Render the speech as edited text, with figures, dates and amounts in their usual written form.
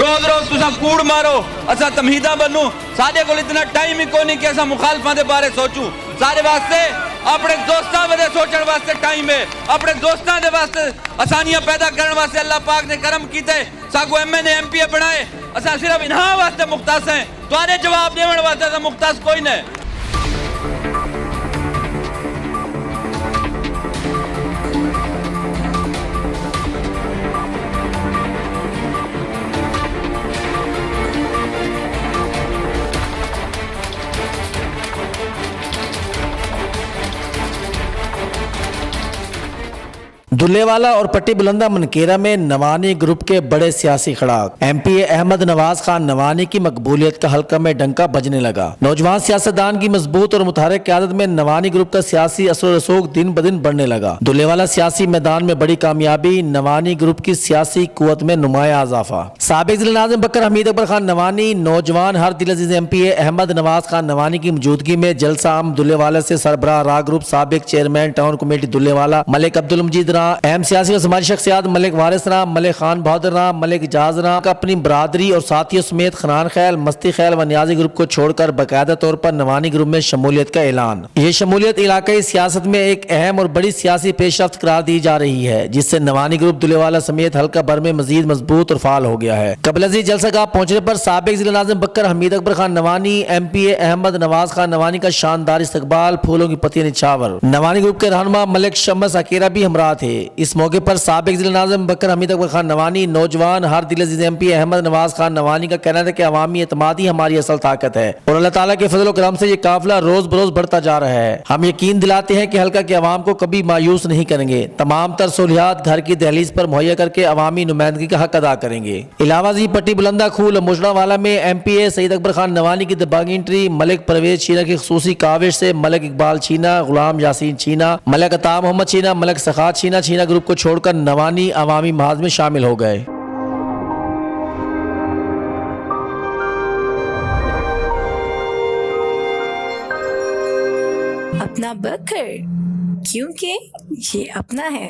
रोज रोज तुसा कूड़ मारो असा तमहीदा बनू साडे कोल इतना टाइम ही कोई नहीं कि असा मुखालफां दे बारे सोचू। सारे वास्ते अपने दोस्तां दे सोचण वास्ते टाइम है, अपने दोस्तां दे वास्ते आसानियां पैदा करने वास्ते अल्लाह पाक ने करम कीते, सागो एमएनए एमपीए बनाए। असा सिर्फ इन्हां वास्ते मुख्तास हैं, तुहाडे जवाब देवण वास्ते तो मुख्तास कोई नहीं। दुल्लेवाला और पट्टी बुलंदा मनकेरा में नवानी ग्रुप के बड़े सियासी खड़ाक। एमपीए अहमद नवाज खान नवानी की मकबूलियत का हल्का में डंका बजने लगा। नौजवान सियासतदान की मजबूत और मुतहरिक क़यादत में नवानी ग्रुप का सियासी असर रसूख दिन ब दिन बढ़ने लगा। दुल्लेवाला सियासी मैदान में बड़ी कामयाबी, नवानी ग्रुप की सियासी कुव्वत में नुमाया इजाफा। साबिक ज़िला-ए-आज़म बकर हमीद अकबर खान नवानी, नौजवान हर दिल अजीज एमपीए अहमद नवाज खान नवानी की मौजूदगी में जलसा आम दुल्लेवाला से सरबराह रा ग्रुप, साबिक chairman town committee Dullewala Malik Abdul Majeed अहम सियासी और समाजी शख्सियात मलिक वारिस राम, मलिक खान बहादुर राम, मलिक इजाज राम का अपनी बरादरी और साथियों समेत खनान खैल, मस्ती खैल व नियाजी ग्रुप को छोड़कर बाकायदा तौर पर नवानी ग्रुप में शमूलियत का ऐलान। ये शमूलियत इलाकाई सियासत में एक अहम और बड़ी सियासी पेशरफ्त करार दी जा रही है, जिससे नवानी ग्रुप दुल्लेवाला समेत हल्का भर में मजीद मजबूत और फाल हो गया है। कबलजी जलसागाह पहुंचने पर साबिक ज़िला-ए-आज़म बकर हमीद अकबर खान नवानी, एमपीए अहमद नवाज खान नवानी का शानदार इस्तकबाल, फूलों की पत्तियां निछावर। नवानी ग्रुप के रहनुमा मलिक शम्स अकेरा भी हमरा थे। इस मौके पर साबिक ज़िला-ए-आज़म बकर हमीद अकबर खान नवानी, नौजवान हर दिल अजीज एमपी अहमद नवाज खान नवानी का कहना था कि अवामी एतमाद ही हमारी असल ताकत है और अल्लाह ताला के फजल करम से ये काफिला रोज बरोज बढ़ता जा रहा है। हम यकीन दिलाते हैं कि हल्का के अवाम को कभी मायूस नहीं करेंगे। तमाम तर सहूलियात घर की दहलीज पर मुहैया करके अवामी नुमाइंदगी का हक अदा करेंगे। इलावा जी पट्टी बुलंदा खूल मुजरावाला में एमपीए सईद अकबर खान नवानी की दबागी एंट्री, मलिक परवेज छीना की खसूसी काविश से मलिक इकबाल छीना, गुलाम यासीन छीना, मलिक अता मोहम्मद छीना, मलिक सखात छीना ग्रुप को छोड़कर नवानी अवामी महाज में शामिल हो गए। अपना बकर, क्योंकि ये अपना है।